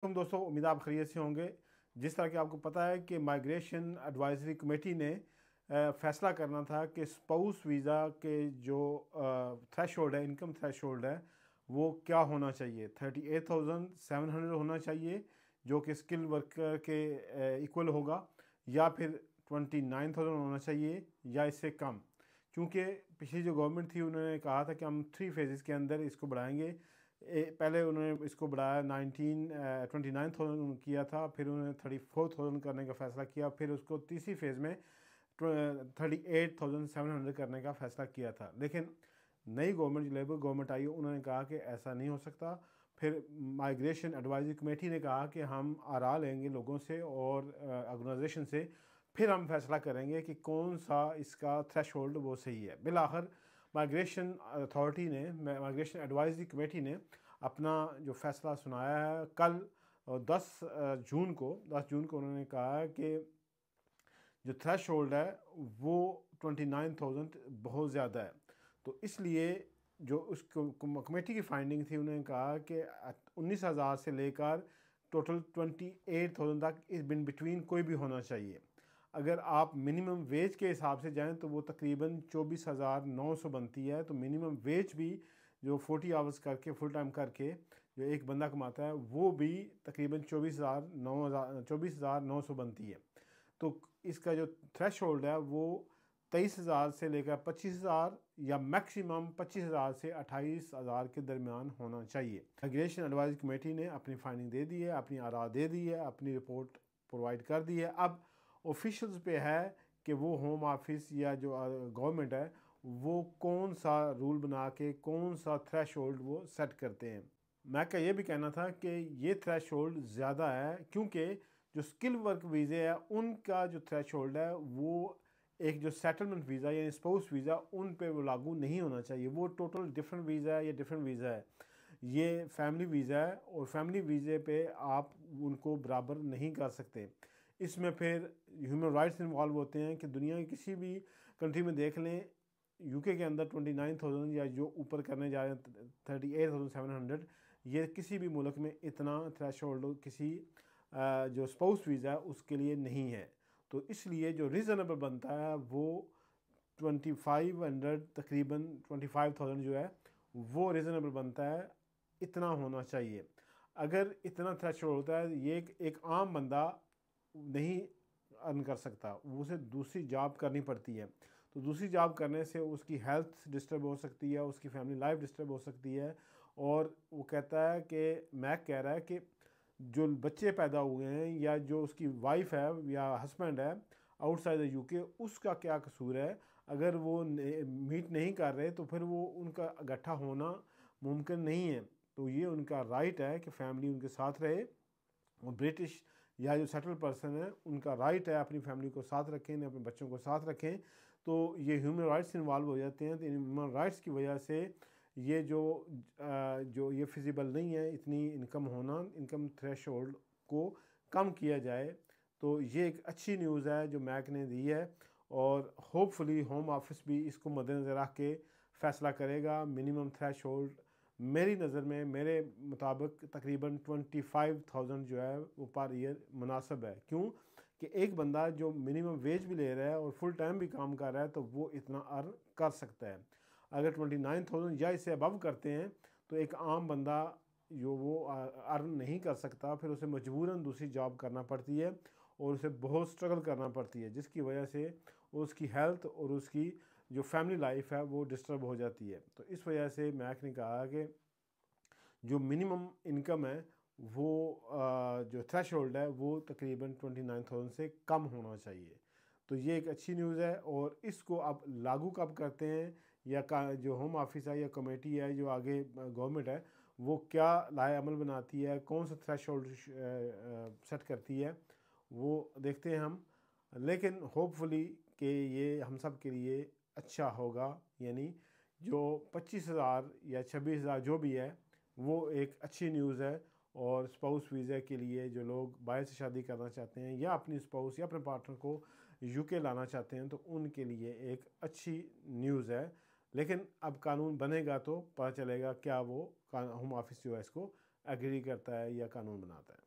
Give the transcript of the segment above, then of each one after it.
तुम दोस्तों, उम्मीद आप खैरियत से होंगे। जिस तरह कि आपको पता है कि माइग्रेशन एडवाइजरी कमेटी ने फैसला करना था कि स्पाउस वीज़ा के जो थ्रेशोल्ड है, इनकम थ्रेशोल्ड है, वो क्या होना चाहिए। 38,700 होना चाहिए, जो कि स्किल वर्कर के इक्वल होगा, या फिर 29,000 होना चाहिए, या इससे कम। क्योंकि पिछली जो गवर्नमेंट थी उन्होंने कहा था कि हम 3 फेजेस के अंदर इसको बढ़ाएंगे। पहले उन्होंने इसको बढ़ाया 29,000 किया था, फिर उन्होंने 34,000 करने का फ़ैसला किया, फिर उसको तीसरी फेज़ में 38,700 करने का फ़ैसला किया था। लेकिन नई गवर्नमेंट, जो लेबर गवर्नमेंट आई, उन्होंने कहा कि ऐसा नहीं हो सकता। फिर माइग्रेशन एडवाइजरी कमेटी ने कहा कि हम आरा लेंगे लोगों से और ऑर्गेनाइजेशन से, फिर हम फैसला करेंगे कि कौन सा इसका थ्रेशोल्ड वो सही है। बिलाखिर माइग्रेशन अथॉरिटी ने, माइग्रेशन एडवाइजरी कमेटी ने अपना जो फैसला सुनाया है कल 10 जून को उन्होंने कहा कि जो थ्रेशोल्ड है वो 29,000 बहुत ज़्यादा है। तो इसलिए जो उस कमेटी की फाइंडिंग थी, उन्होंने कहा कि 19,000 से लेकर टोटल 28,000 तक इस बिन बिटवीन कोई भी होना चाहिए। अगर आप मिनिमम वेज के हिसाब से जाएं तो वो तकरीबन 24,900 बनती है। तो मिनिमम वेज भी जो 40 आवर्स करके, फुल टाइम करके जो एक बंदा कमाता है, वो भी तकरीबन 24,900 बनती है। तो इसका जो थ्रेश होल्ड है वो 23,000 से लेकर 25,000, या मैक्सिमम 25,000 से 28,000 के दरमियान होना चाहिए। माइग्रेशन एडवाइजरी कमेटी ने अपनी फाइंडिंग दे दी है, अपनी आरा दे दी है, अपनी रिपोर्ट प्रोवाइड कर दी है। अब ऑफिशियल्स पे है कि वो होम ऑफिस या जो गवर्नमेंट है वो कौन सा रूल बना के कौन सा थ्रेश होल्ड वो सेट करते हैं। मैं का ये भी कहना था कि ये थ्रेश होल्ड ज़्यादा है, क्योंकि जो स्किल वर्क वीज़े है उनका जो थ्रेश होल्ड है वो एक जो सेटलमेंट वीज़ा यानी स्पाउस वीज़ा, उन पे वो लागू नहीं होना चाहिए। वो टोटल डिफरेंट वीज़ा है, ये डिफरेंट वीज़ा है, ये फैमिली वीज़ा है, और फैमिली वीज़े पे आप उनको बराबर नहीं कर सकते। इसमें फिर ह्यूमन राइट्स इन्वॉल्व होते हैं कि दुनिया की किसी भी कंट्री में देख लें, यूके के अंदर 29,000 या जो ऊपर करने जा रहे हैं 38,700, ये किसी भी मुल्क में इतना थ्रेशोल्ड किसी जो स्पाउस वीज़ा है उसके लिए नहीं है। तो इसलिए जो रीज़नेबल बनता है वो 2500, तकरीबन 25,000 जो है वो रीज़नेबल बनता है, इतना होना चाहिए। अगर इतना थ्रेशोल्ड होता है, ये एक आम बंदा नहीं अर्न कर सकता, उसे दूसरी जॉब करनी पड़ती है। तो दूसरी जॉब करने से उसकी हेल्थ डिस्टर्ब हो सकती है, उसकी फैमिली लाइफ डिस्टर्ब हो सकती है। और वो कहता है कि, मैक कह रहा है कि जो बच्चे पैदा हुए हैं या जो उसकी वाइफ है या हस्बैंड है आउटसाइड द यूके, उसका क्या कसूर है। अगर वो मीट नहीं कर रहे तो फिर वो उनका इकट्ठा होना मुमकिन नहीं है। तो ये उनका राइट है कि फैमिली उनके साथ रहे, और ब्रिटिश या जो सेटल पर्सन है उनका राइट है अपनी फैमिली को साथ रखें, अपने बच्चों को साथ रखें। तो ये ह्यूमन राइट्स इन्वॉल्व हो जाते हैं। तो ह्यूमन राइट्स की वजह से ये जो ये फिजिबल नहीं है इतनी इनकम होना, इनकम थ्रेशोल्ड को कम किया जाए। तो ये एक अच्छी न्यूज़ है जो मैक ने दी है, और होपफुली होम ऑफिस भी इसको मद्देनज़र रख के फ़ैसला करेगा। मिनिमम थ्रेशोल्ड मेरी नज़र में, मेरे मुताबिक तकरीबन 25,000 जो है वो पर ईयर मुनासिब है। क्यों कि एक बंदा जो मिनिमम वेज भी ले रहा है और फुल टाइम भी काम कर रहा है तो वो इतना अर्न कर सकता है। अगर 29,000 या इससे अबव करते हैं तो एक आम बंदा जो वो अर्न नहीं कर सकता, फिर उसे मजबूरन दूसरी जॉब करना पड़ती है और उसे बहुत स्ट्रगल करना पड़ती है, जिसकी वजह से उसकी हेल्थ और उसकी जो फैमिली लाइफ है वो डिस्टर्ब हो जाती है। तो इस वजह से मैक ने कहा कि जो मिनिमम इनकम है वो जो थ्रेशोल्ड है वो तकरीबन 29,000 से कम होना चाहिए। तो ये एक अच्छी न्यूज़ है, और इसको अब लागू कब करते हैं, या जो होम ऑफिस है या कमेटी है जो आगे गवर्नमेंट है वो क्या लाए अमल बनाती है, कौन सा थ्रेशोल्ड सेट करती है, वो देखते हैं हम। लेकिन होपफुली कि ये हम सब के लिए अच्छा होगा। यानी जो 25,000 या 26,000 जो भी है वो एक अच्छी न्यूज़ है। और स्पाउस वीज़ा के लिए जो लोग बाहर से शादी करना चाहते हैं या अपनी स्पाउस या अपने पार्टनर को यूके लाना चाहते हैं तो उनके लिए एक अच्छी न्यूज़ है। लेकिन अब कानून बनेगा तो पता चलेगा क्या वो होम ऑफिस जो है इसको एग्री करता है या कानून बनाता है।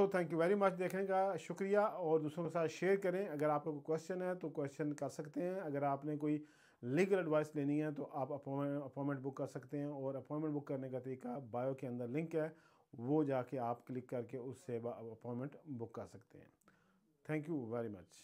थैंक यू वेरी मच देखने का शुक्रिया, और दूसरों के साथ शेयर करें। अगर आपका कोई क्वेश्चन है तो क्वेश्चन कर सकते हैं। अगर आपने कोई लीगल एडवाइस लेनी है तो आप अपॉइंटमेंट बुक कर सकते हैं, और अपॉइंटमेंट बुक करने का तरीका बायो के अंदर लिंक है, वो जाके आप क्लिक करके उससे अपॉइंटमेंट बुक कर सकते हैं। Thank you very much.